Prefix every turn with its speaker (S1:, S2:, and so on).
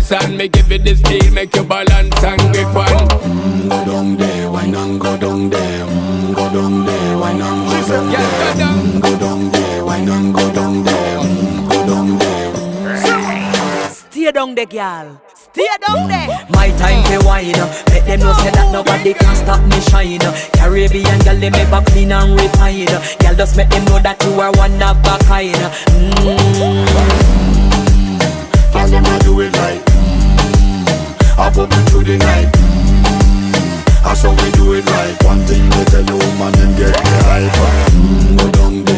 S1: dance and me give it this feel, make you balance and grip on.
S2: Go down there, why not go down there? Go down there, why not go down there? Go down there, why not go down there? Go down there.
S3: Stay down there, girl. Stay down there.
S4: My time to wine. Let them know say that nobody can stop me shine. Caribbean girl, they make back clean and refine. Girl, just make them know that you are one of a kind.
S2: Tell them I do it right. I pop it through the night. That's how we do it right. One thing we tell you, man, and get the hype. Go down there.